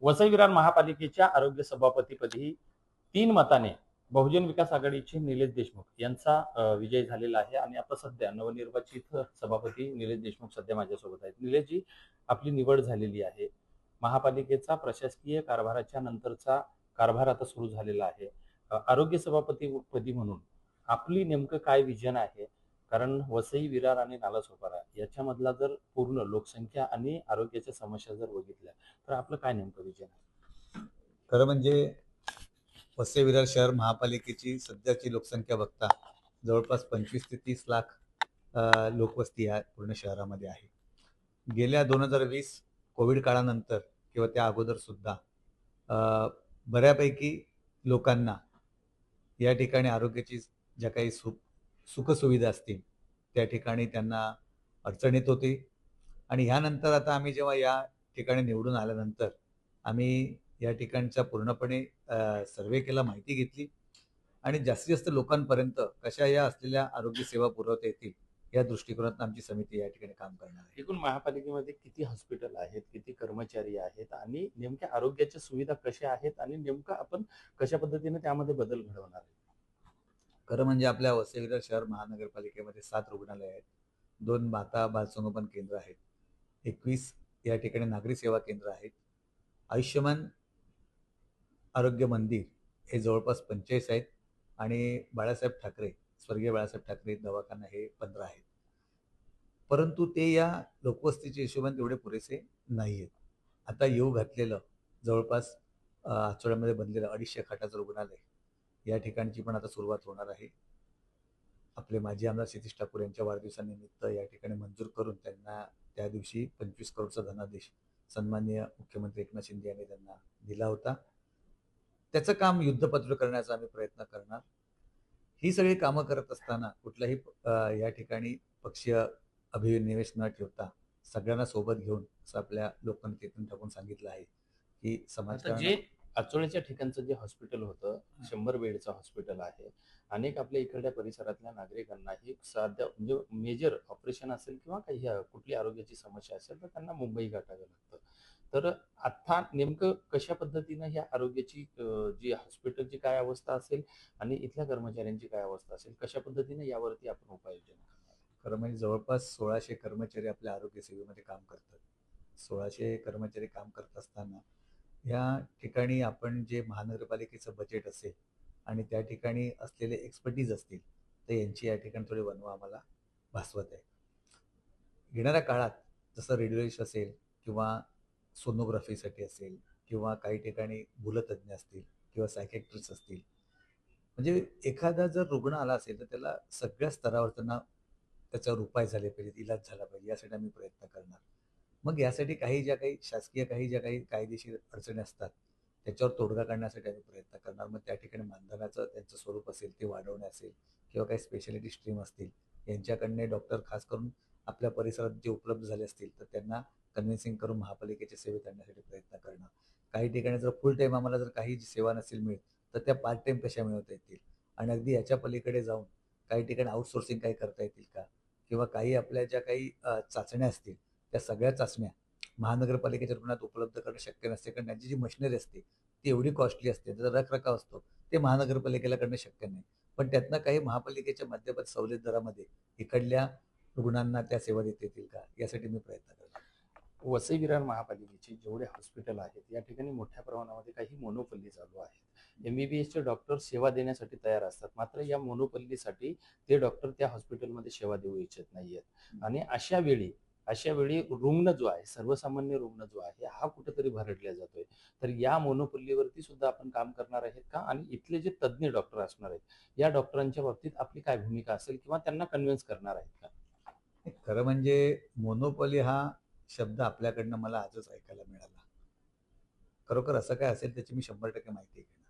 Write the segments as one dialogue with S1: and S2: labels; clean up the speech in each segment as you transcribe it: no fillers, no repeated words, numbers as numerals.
S1: वसई विरार महापालिकेच्या आरोग्य सभापतीपदी 3 मताने बहुजन विकास आघाडीचे निलेश देशमुख यांचा विजय झालेला आहे आणि आता सध्या नवनिर्वाचित सभापती निलेश देशमुख सध्या माझ्यासोबत आहेत. निलेशजी, आपली निवड झालेली आहे. महापालिकेचा प्रशासकीय कारभाराच्या नंतरचा कारभार आता सुरू झालेला आहे. आरोग्य सभापतीपदी म्हणून आपली नेमकं काय विजन आहे? कारण वसई, विरार आणि नालासोपारा याच्यामधला जर पूर्ण लोकसंख्या आणि आरोग्याच्या समस्या जर बघितल्या तर आपलं काय नेमकं विजन आहे?
S2: खरं म्हणजे वसई विरार शहर महापालिकेची सध्याची लोकसंख्या बघता जवळपास 25 ते 30 लाख लोकवस्ती या पूर्ण शहरामध्ये आहे. गेल्या 2020 कोविड काळानंतर किंवा त्या अगोदर सुद्धा बऱ्यापैकी लोकांना या ठिकाणी आरोग्याची ज्या काही सुखसुविधा असतील त्या ठिकाणी त्यांना अडचण येत होती. आणि ह्यानंतर आता आम्ही जेव्हा या ठिकाणी निवडून आल्यानंतर आम्ही या ठिकाणचा पूर्णपणे सर्वे केला, माहिती घेतली आणि जास्तीत जास्त लोकांपर्यंत कशा या असलेल्या आरोग्य सेवा पुरवता येतील या दृष्टिकोनातून आमची समिती या ठिकाणी काम करणार आहे.
S1: एकूण महापालिकेमध्ये किती हॉस्पिटल आहेत, किती कर्मचारी आहेत आणि नेमक्या आरोग्याच्या सुविधा कशा आहेत आणि नेमकं आपण कशा पद्धतीने त्यामध्ये बदल घडवणार आहे?
S2: खरं म्हणजे आपल्या वसई विरार शहर महानगरपालिकेमध्ये 7 रुग्णालय आहेत, 2 माता बालसंगोपन केंद्र आहेत, 21 या ठिकाणी नागरी सेवा केंद्र आहेत. आयुष्यमान आरोग्य मंदिर हे जवळपास 45 आहेत आणि बाळासाहेब ठाकरे, स्वर्गीय बाळासाहेब ठाकरे दवाखाना हे 15 आहेत. परंतु ते या लोकवस्तीच्या हिशोबाने तेवढे पुरेसे नाही आहेत. आता येऊ घातलेलं जवळपास आचोळ्यामध्ये बनलेलं 250 खाटाचं रुग्णालय या ठिकाणची पण आता सुरुवात होणार आहे. आपले माजी आमदार क्षितिज ठाकूर यांच्या वाढदिवसानिमित्त या ठिकाणी मंजूर करून त्यांना त्या दिवशी 25 करोडचा धनादेश सन्माननीय मुख्यमंत्री एकनाथ शिंदे यांनी त्यांना दिला होता. त्याचं काम युद्धपत्र करण्याचा आम्ही प्रयत्न करणार. ही सगळी कामं करत असताना कुठल्याही या ठिकाणी पक्षीय अभिनिवेश न ठेवता सगळ्यांना सोबत घेऊन असं आपल्या लोकनेत्यातून टाकून सांगितलं आहे की
S1: जे आचोळ्याच्या ठिकाणचं जे हॉस्पिटल होतं, 100 बेडचं हॉस्पिटल आहे. अनेक आपल्या इकडच्या परिसरातल्या नागरिकांना ही साध्या म्हणजे मेजर ऑपरेशन असेल किंवा काही कुठली आरोग्याची समस्या असेल तर त्यांना मुंबई गाठावं लागतं. तर आता नेमकं कशा पद्धतीनं ह्या आरोग्याची जी हॉस्पिटलची काय अवस्था असेल आणि इथल्या कर्मचाऱ्यांची काय अवस्था असेल, कशा पद्धतीने यावरती आपण उपाययोजना करणार?
S2: खरं म्हणजे जवळपास 1600 कर्मचारी आपल्या आरोग्य सेवेमध्ये काम करतात. 1600 कर्मचारी काम करत असताना या ठिकाणी आपण जे महानगरपालिकेचं बजेट असेल आणि त्या ठिकाणी असलेले एक्सपर्टीज असतील तर यांची या ठिकाणी थोडी वणवा आम्हाला भासवत आहे. येणाऱ्या काळात जसं रेडिओलॉजिस्ट असेल किंवा सोनोग्राफीसाठी असेल किंवा काही ठिकाणी भूलतज्ञ असतील किंवा सायकॅट्रिस्ट असतील, म्हणजे एखादा जर रुग्ण आला असेल तर त्याला सगळ्या स्तरावर त्यांना त्याच्यावर उपाय झाले पाहिजेत, इलाज झाला पाहिजे, यासाठी आम्ही प्रयत्न करणार. मग यासाठी काही शासकीय ज्या काही कायदेशीर अडचणी असतात त्याच्यावर तोडगा काढण्यासाठी आम्ही प्रयत्न करणार. मग त्या ठिकाणी मानधनाचं त्यांचं स्वरूप असेल ते वाढवणे असेल किंवा काही स्पेशालिटी स्ट्रीम असतील यांच्याकडने डॉक्टर खास करून आपल्या परिसरात जे उपलब्ध झाले असतील तर त्यांना कन्व्हिन्सिंग करून महापालिकेच्या सेवेत आणण्यासाठी प्रयत्न करणार. काही ठिकाणी जर फुल टाईम आम्हाला जर काही सेवा नसेल मिळत तर त्या पार्ट टाईम कशा मिळवता येतील आणि अगदी याच्या पलीकडे जाऊन काही ठिकाणी आउटसोर्सिंग काही करता येतील का, किंवा काही आपल्या ज्या काही चाचण्या असतील त्या सगळ्या चाचण्या महानगरपालिकेच्या रुग्णात उपलब्ध करणं शक्य नसते, कारण त्यांची जी मशिनरी असते ती एवढी कॉस्टली असते, त्याचा रखरखाव असतो, ते महानगरपालिकेला करणं शक्य नाही. पण त्यातनं काही महापालिकेच्या माध्यमात सवलत दरामध्ये इकडल्या रुग्णांना त्या सेवा देता येतील का, यासाठी मी प्रयत्न करतो.
S1: वसई विरार महापालिकेचे जेवढे हॉस्पिटल आहेत या ठिकाणी मोठ्या प्रमाणामध्ये काही मोनोपल्ली चालू आहेत. MBBSचे डॉक्टर सेवा देण्यासाठी तयार असतात, मात्र या मोनोपल्लीसाठी ते डॉक्टर त्या हॉस्पिटलमध्ये सेवा देऊ इच्छित नाहीयेत आणि अशा वेळी रुग्ण जो आहे, सर्वसामान्य रुग्ण जो आहे हा कुठेतरी भरडला जातोय. तर या मोनोपल्लीवरती सुद्धा आपण काम करणार आहेत का आणि इथले जे तज्ज्ञ डॉक्टर असणार आहेत या डॉक्टरांच्या बाबतीत आपली काय भूमिका असेल किंवा त्यांना कन्व्हिन्स करणार आहेत का?
S2: खरं म्हणजे मोनोपॉली हा शब्द आपल्याकडनं मला आजच ऐकायला मिळाला. खरोखर असं काय असेल त्याची मी 100% माहिती घेणार,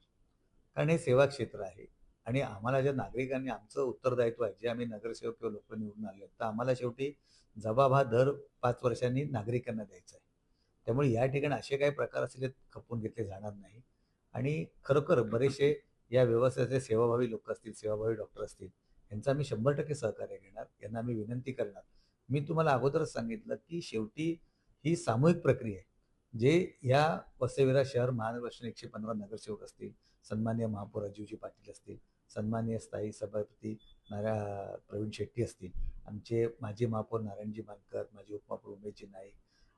S2: कारण हे सेवा क्षेत्र आहे आणि आम्हाला ज्या नागरिकांनी आमचं उत्तरदायित्व आहे, जे आम्ही नगरसेवक किंवा लोक निवडून आले तर आम्हाला शेवटी जबाब हा दर 5 वर्षांनी नागरिकांना द्यायचा आहे. त्यामुळे या ठिकाणी असे काही प्रकार असले खपून घेतले जाणार नाही. आणि खरोखर बरेचसे या व्यवसायाचे सेवाभावी लोक असतील, सेवाभावी डॉक्टर असतील, यांचा आम्ही 100% सहकार्य घेणार. यांना आम्ही विनंती करणार. मी तुम्हाला अगोदरच सांगितलं की शेवटी ही सामूहिक प्रक्रिया आहे. जे या वसईविरार शहर महानगराचे 115 नगरसेवक असतील, सन्माननीय महापौर राजीवजी पाटील असतील, सन्माननीय स्थायी सभापती प्रवीण शेट्टी असतील, आमचे माजी महापौर नारायणजी मानकर, माजी उपमहापौर उमेशजी नाईक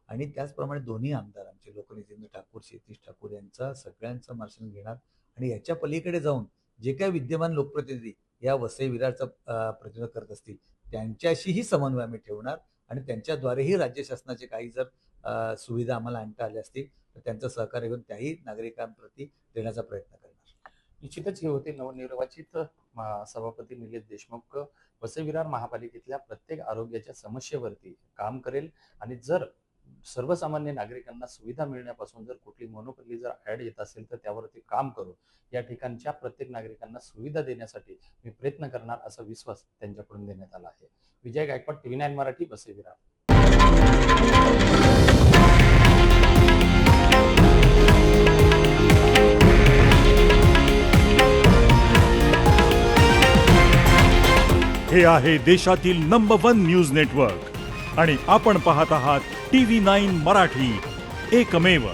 S2: आणि त्याचप्रमाणे दोन्ही आमदार आमचे लोकनेते ठाकूर, क्षितिज ठाकूर यांचा सगळ्यांचं मार्गदर्शन घेणार आणि याच्या पलीकडे जाऊन जे काही विद्यमान लोकप्रतिनिधी या वसई विरारचा प्रतिनिधित्व करत असतील त्यांच्याशीही समन्वय आम्ही ठेवणार आणि त्यांच्याद्वारेही राज्य शासनाचे काही जर सुविधा आम्हाला आणता आल्या असतील तर त्यांचं सहकार्य घेऊन त्याही नागरिकांप्रती देण्याचा प्रयत्न करणार.
S1: निश्चितच हे होते नवनिर्वाचित सभापती निलेश देशमुख. वसई विरार महापालिकेतल्या प्रत्येक आरोग्याच्या समस्येवरती काम करेल आणि जर सर्वसामान्य नागरिकांना सुविधा मिळण्यापासून जर कुठली मोनोपली जर ऍड येत असेल तर त्यावरती काम करू. या ठिकाणच्या प्रत्येक नागरिकांना सुविधा देण्यासाठी मी प्रयत्न करणार असा विश्वास त्यांच्याकडून देण्यात आला आहे. विजय गायकवाड, TV9 मराठी, वसई विरार.
S3: हे आहे देशातील नंबर 1 न्यूज नेटवर्क आणि आपण पाहत आहात TV9 मराठी, एकमेव.